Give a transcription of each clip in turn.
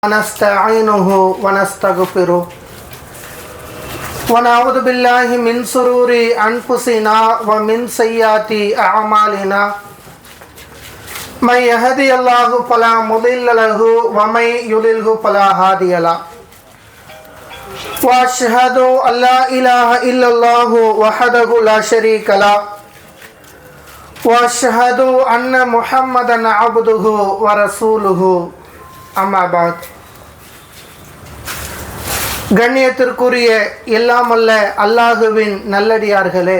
ونستعينه ونستغفره ونعوذ بالله من شرور أنفسنا ومن سيئات أعمالنا من يهدي الله فلا مضل له ومن يضلل فلا هادي له وأشهد أن لا إله إلا الله وحده لا شريك له وأشهد أن محمدا عبده ورسوله அம்மா பாத். கண்ணியத்திற்குரிய எல்லாமல்ல அல்லாஹுவின் நல்லடியார்களே,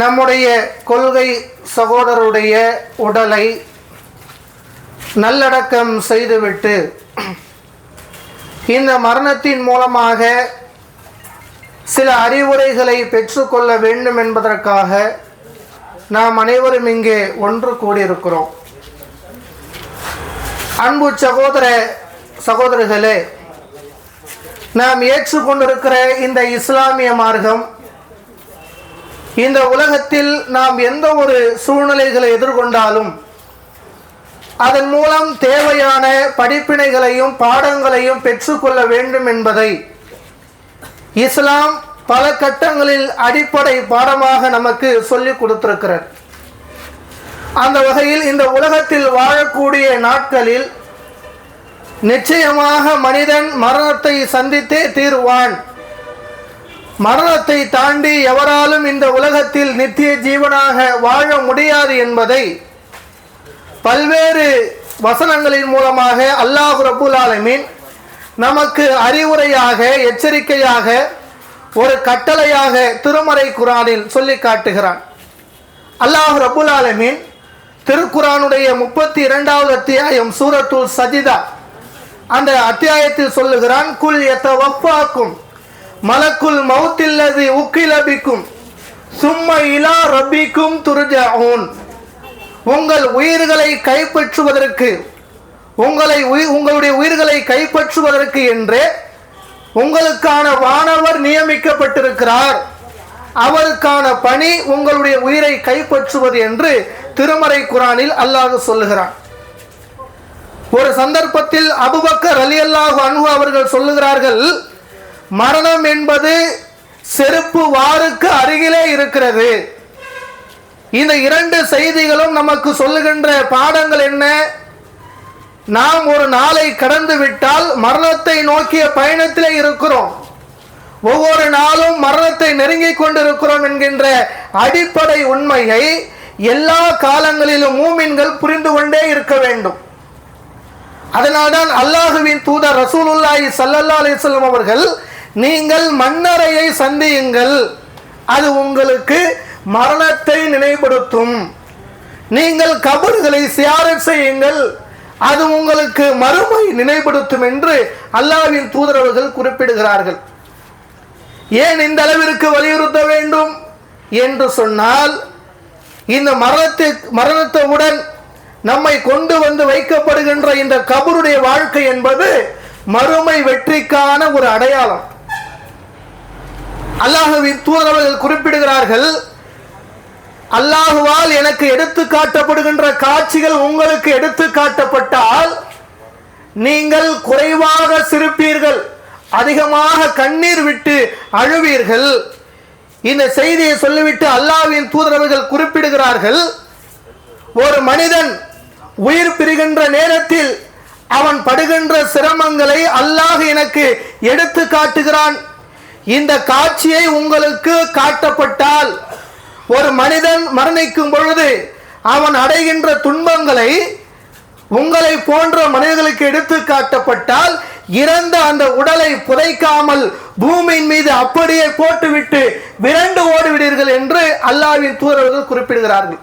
நம்முடைய கொள்கை சகோதரருடைய உடலை நல்லடக்கம் செய்துவிட்டு இந்த மரணத்தின் மூலமாக சில அறிவுரைகளை பெற்றுக்கொள்ள வேண்டும் என்பதற்காக நாம் அனைவரும் இங்கே ஒன்று கூடியிருக்கிறோம். அன்பு சகோதரர்களே, நாம் ஏற்றுக்கொண்டிருக்கிற இந்த இஸ்லாமிய மார்க்கம் இந்த உலகத்தில் நாம் எந்த ஒரு சூழ்நிலைகளை எதிர்கொண்டாலும் அதன் மூலம் தேவையான படிப்பினைகளையும் பாடங்களையும் பெற்றுக்கொள்ள வேண்டும் என்பதை இஸ்லாம் பல கட்டங்களில் அடிப்படை பாடமாக நமக்கு சொல்லிக் கொடுத்திருக்கிறார். அந்த வகையில் இந்த உலகத்தில் வாழக்கூடிய நாட்களில் நிச்சயமாக மனிதன் மரணத்தை சந்தித்தே தீருவான். மரணத்தை தாண்டி எவராலும் இந்த உலகத்தில் நித்திய ஜீவனாக வாழ முடியாது என்பதை பல்வேறு வசனங்களின் மூலமாக அல்லாஹ் ரப்புல் ஆலமீன் நமக்கு அறிவுரையாக, எச்சரிக்கையாக, ஒரு கட்டளையாக திருமறை குர்ஆனில் சொல்லி காட்டுகிறான். அல்லாஹ் ரப்புல் ஆலமீன் திருக்குர்ஆனுடைய 32வது அத்தியாயம் சூரத்துல் சஜிதா அந்த அத்தியாயத்தில் சொல்லுகிறான், குல் யதவஃபாக்கும் மலக்குல் மௌத்தில்லதி உக்கில பிக்கும் சும்ம இலா ரப்பிக்கும் துர்ஜஊன். உங்கள் உயிர்களை கைப்பற்றுவதற்கு, உங்களுடைய உயிர்களை கைப்பற்றுவதற்கு என்று உங்களுக்கான வானவர் நியமிக்கப்பட்டிருக்கிறார். அவருக்கான பணி உங்களுடைய உயிரை கைப்பற்றுவது என்று திருமறை குர்ஆனில் அல்லாஹ் சொல்லுகிறான். ஒரு சந்தர்ப்பத்தில் அபூபக்கர் ரலியல்லாஹு அன்ஹு அவர்கள் சொல்லுகிறார்கள், மரணம் என்பது செருப்பு வாருக்கு அருகிலே இருக்கிறது. இந்த இரண்டு செய்திகளும் நமக்கு சொல்லுகின்ற பாடங்கள் என்ன? நாம் ஒரு நாளை கடந்து விட்டால் மரணத்தை நோக்கிய பயணத்திலே இருக்கிறோம். ஒவ்வொரு நாளும் மரணத்தை நெருங்கிக் கொண்டிருக்கிறோம் என்கின்ற அடிப்படை உண்மையை எல்லா காலங்களிலும் மூமின்கள் புரிந்து கொண்டே இருக்க வேண்டும். அதனால்தான் அல்லாஹுவின் தூதர் ரசூலுல்லாஹி ஸல்லல்லாஹு அலைஹி வஸல்லம் அவர்கள், நீங்கள் மன்னரையை சந்தியுங்கள், அது உங்களுக்கு மரணத்தை நினைவுபடுத்தும். நீங்கள் கபர்களை சியாரத் செய்யுங்கள், அது உங்களுக்கு மறுமை நினைவுபடுத்தும் என்று அல்லாஹ்வின் தூதர் அவர்கள் குறிப்பிடுகிறார்கள். ஏன் இந்த அளவிற்கு வலியுறுத்த வேண்டும் என்று சொன்னால், இந்த மரணத்துடன் நம்மை கொண்டு வந்து வைக்கப்படுகின்ற இந்த கபருடைய வாழ்க்கை என்பது மறுமை வெற்றிக்கான ஒரு அடையாளம். அல்லாஹ்வின் தூதர் அவர்கள் குறிப்பிடுகிறார்கள், அல்லாஹுவால் எனக்கு எடுத்து காட்டப்படுகின்ற காட்சிகள் உங்களுக்கு எடுத்து காட்டப்பட்டால் நீங்கள் குறைவாக சிரிப்பீர்கள், அதிகமாக கண்ணீர் விட்டு அழுவீர்கள். இந்த செய்தியை சொல்லிவிட்டு அல்லாஹ்வின் தூதர் அவர்கள் குறிப்பிடுகிறார்கள், ஒரு மனிதன் உயிர் பிரிகின்ற நேரத்தில் அவன் படுகின்ற சிரமங்களை அல்லாஹ் எனக்கு எடுத்து காட்டுகிறான். இந்த காட்சியை உங்களுக்கு காட்டப்பட்டால், ஒரு மனிதன் மரணிக்கும் பொழுது அவன் அடைகின்ற துன்பங்களை உங்களை போன்ற மனிதர்களுக்கு எடுத்து காட்டப்பட்டால், இறந்த அந்த உடலை புதைக்காமல் பூமியின் மீது அப்படியே போட்டுவிட்டு விரண்டு ஓடிவிடுவீர்கள் என்று அல்லாஹ்வின் தூதர்கள் குறிப்பிடுகிறார்கள்.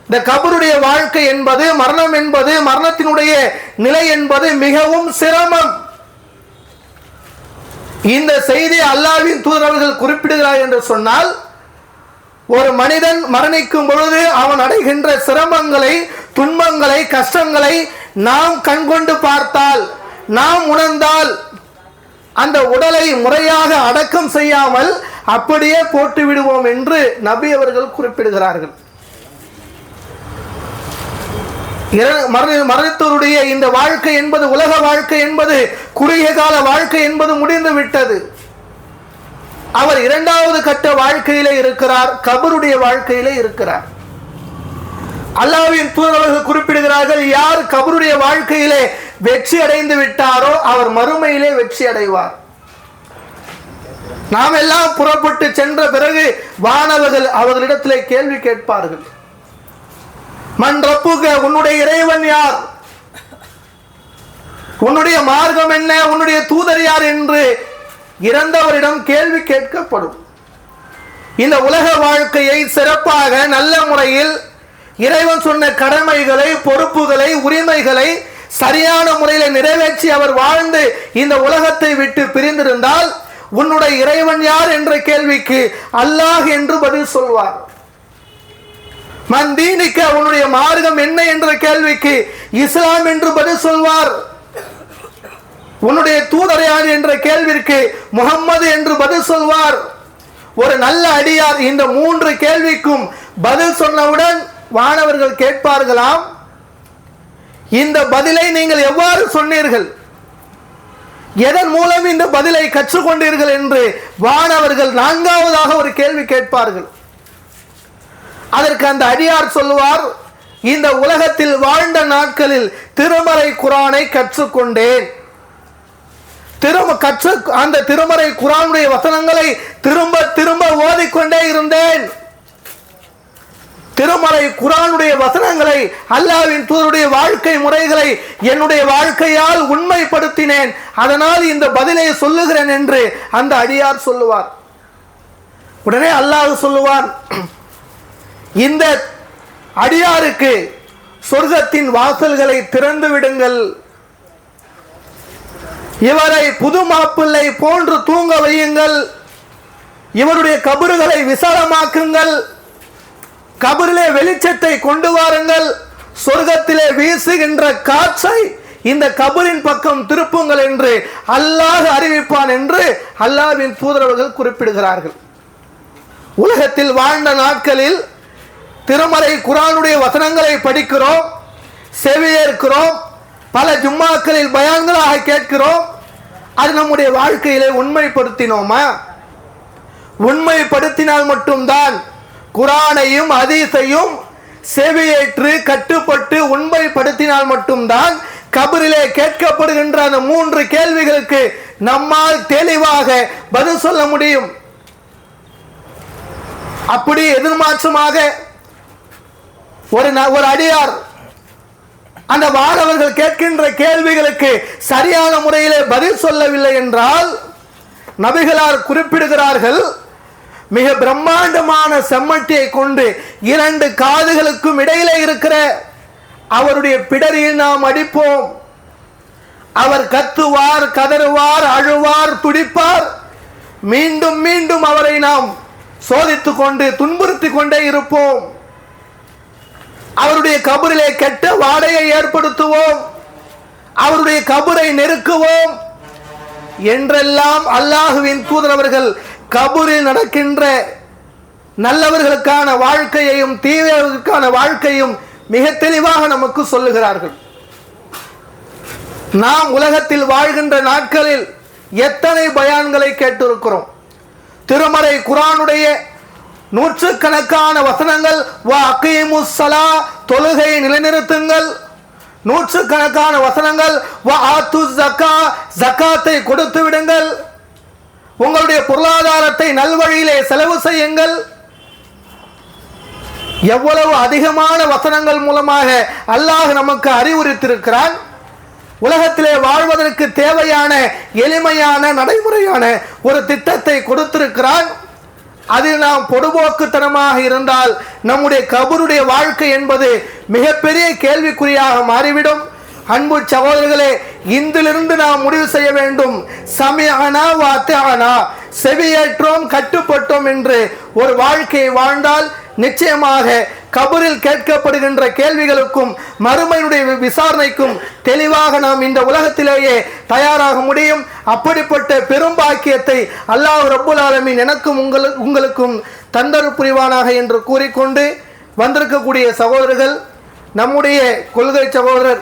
இந்த கபருடைய வாழ்க்கை என்பது, மரணம் என்பது, மரணத்தினுடைய நிலை என்பது மிகவும் சிரமம். இந்த செய்தி அல்லாஹ்வின் தூதர்கள் குறிப்பிடுகிறார் என்று சொன்னால், ஒரு மனிதன் மரணிக்கும் பொழுது அவன் அடைகின்ற சிரமங்களை, துன்பங்களை, கஷ்டங்களை நாம் கண்கொண்டு பார்த்தால், நாம் உணர்ந்தால், அந்த உடலை முறையாக அடக்கம் செய்யாமல் அப்படியே போட்டு விடுவோம் என்று நபி அவர்கள் குறிப்பிடுகிறார்கள். மரணித்தோருடைய இந்த வாழ்க்கை என்பது, உலக வாழ்க்கை என்பது, குறுகிய கால வாழ்க்கை என்பது முடிந்து விட்டது. அவர் இரண்டாவது கட்ட வாழ்க்கையிலே இருக்கிறார், கபருடைய வாழ்க்கையிலே இருக்கிறார். அல்லாஹ்வின் தூதர்கள் குறிப்பிடுகிறார்கள், யார் கபருடைய வாழ்க்கையிலே வெற்றி அடைந்து விட்டாரோ அவர் மறுமையிலே வெற்றி அடைவார். நாம் எல்லாம் புறப்பட்டு சென்ற பிறகு வானவர்கள் அவர்களிடத்திலே கேள்வி கேட்பார்கள். மன் ரப்புக, உன்னுடைய இறைவன் யார், உன்னுடைய மார்க்கம் என்ன, உன்னுடைய தூதர் யார் என்று இறந்தவரிடம் கேள்வி கேட்கப்படும். இந்த உலக வாழ்க்கையை சிறப்பாக நல்ல முறையில் இறைவன் சொன்ன கடமைகளை, பொறுப்புகளை, உரிமைகளை சரியான முறையில் நிறைவேற்றி அவர் வாழ்ந்து இந்த உலகத்தை விட்டு பிரிந்திருந்தால் உன்னுடைய இறைவன் யார் என்ற கேள்விக்கு அல்லாஹ் என்று பதில் சொல்வார். மந்தீனிக்க, உன்னுடைய மார்க்கம் என்ன என்ற கேள்விக்கு இஸ்லாம் என்று பதில் சொல்வார். உன்னுடைய தூதர் யார் என்ற கேள்விக்கு முகம்மது என்று பதில் சொல்வார். ஒரு நல்ல அடியார் இந்த மூன்று கேள்விக்கும் பதில் சொன்னவுடன் வானவர்கள் கேட்பார்களாம், இந்த பதிலை நீங்கள் எவ்வாறு சொன்னீர்கள், எதன் மூலம் இந்த பதிலை கற்றுக்கொண்டீர்கள் என்று வானவர்கள் நான்காவதாக ஒரு கேள்வி கேட்பார்கள். அதற்கு அந்த அடியார் சொல்லுவார், இந்த உலகத்தில் வாழ்ந்த நாட்களில் திருமறை குர்ஆனை கற்றுக்கொண்டேன். அந்த திருமறை குர்ஆனுடைய வசனங்களை திரும்ப திரும்ப ஓதிக்கொண்டே இருந்தேன். திருமறை குர்ஆனுடைய வசனங்களை, அல்லாஹ்வின் தூதருடைய வாழ்க்கை முறைகளை என்னுடைய வாழ்க்கையால் உண்மைப்படுத்தினேன். அதனால் இந்த பதிலை சொல்லுகிறேன் என்று அந்த அடியார் சொல்லுவார். உடனே அல்லாஹ் சொல்லுவான், இந்த அடியாருக்கு சொர்க்கத்தின் வாசல்களை திறந்து விடுங்கள், இவரை புது மாப்பிள்ளை போன்று தூங்க வையுங்கள், இவருடைய கபறுகளை விசாலமாக்குங்கள், கபரிலே வெளிச்சத்தை கொண்டு வாருங்கள், சொர்க்கத்திலே வீசுகின்ற காற்றை இந்த கபரின் பக்கம் திருப்புங்கள் என்று அல்லாஹ் அறிவிப்பான் என்று அல்லாஹ்வின் தூதரவர்கள் குறிப்பிடுகிறார்கள். உலகத்தில் வாழ்ந்த நாட்களில் திருமறை குர்ஆனுடைய வசனங்களை படிக்கிறோம், செவியேற்கிறோம், பல ஜும்மாக்களில் பயான்களாக கேட்கிறோம். அது நம்முடைய வாழ்க்கையிலே உண்மைப்படுத்தினோமா? உண்மைப்படுத்தினால் மட்டும்தான், குர்ஆனையும் ஹதீஸையும் செவியேற்று கட்டுப்பட்டு உண்மைப்படுத்தினால் மட்டும்தான் கபரிலே கேட்கப்படுகின்ற அந்த மூன்று கேள்விகளுக்கு நம்மால் தெளிவாக பதில் சொல்ல முடியும். அப்படி எதிர்மாற்றமாக ஒரு அடியார் அந்த வானவர்கள் கேட்கின்ற கேள்விகளுக்கு சரியான முறையிலே பதில் சொல்லவில்லை என்றால், நபிகளார் குறிப்பிடுகிறார்கள், மிக பிரம்மாண்டமான செம்மட்டியை கொண்டு 2 காதுகளுக்கும் இடையிலே இருக்கிற அவருடைய பிடரியில் நாம் அடிப்போம். அவர் கத்துவார், கதறுவார், அழுவார், துடிப்பார். மீண்டும் மீண்டும் அவரை நாம் சோதித்துக் கொண்டு துன்புறுத்திக் கொண்டே இருப்போம். அவருடைய கபரிலே கெட்ட வாடையை ஏற்படுத்துவோம், அவருடைய கபரை நெருக்குவோம் என்றெல்லாம் அல்லாஹ்வின் தூதரவர்கள் கபரில் நடக்கின்ற நல்லவர்களுக்கான வாழ்க்கையையும் தீவிரர்களுக்கான வாழ்க்கையும் மிக தெளிவாக நமக்கு சொல்லுகிறார்கள். நாம் உலகத்தில் வாழ்கின்ற நாட்களில் எத்தனை பயான்களை கேட்டிருக்கிறோம். திருமறை குர்ஆனுடைய நூற்றுக்கணக்கான வசனங்கள், தொழுகையை நிலைநிறுத்துங்கள், நூற்றுக்கணக்கான வசனங்கள், ஜக்காத்தை கொடுத்து விடுங்கள், உங்களுடைய பொருளாதாரத்தை நல்வழியிலே செலவு செய்யுங்கள். எவ்வளவு அதிகமான வசனங்கள் மூலமாக அல்லாஹ் நமக்கு அறிவுறுத்தியிருக்கிறான். உலகத்திலே வாழ்வதற்கு தேவையான எளிமையான நடைமுறையான ஒரு திட்டத்தை கொடுத்திருக்கிறான். அதில் நாம் பொடுபோக்குத்தனமாக இருந்தால் நம்முடைய கபருடைய வாழ்க்கை என்பது மிகப்பெரிய கேள்விக்குறியாக மாறிவிடும். அன்பு சகோதரர்களே, இன்றிலிருந்து நாம் முடிவு செய்ய வேண்டும், சமிஅனா வ அத்அனா, செவியேற்றோம் கட்டுப்பட்டோம் என்று ஒரு வாழ்க்கையை வாழ்ந்தால் நிச்சயமாக கபரில் கேட்கப்படுகின்ற கேள்விகளுக்கும் மறுமையுடைய விசாரணைக்கும் தெளிவாக நாம் இந்த உலகத்திலேயே தயாராக முடியும். அப்படிப்பட்ட பெரும் பாக்கியத்தை அல்லாஹ் ரப்புல் ஆலமீன் எனக்கும் உங்களுக்கும் தந்தரு புரிவானாக என்று கூறிக்கொண்டு, வந்திருக்கக்கூடிய சகோதரர்கள் நம்முடைய கொள்கை சகோதரர்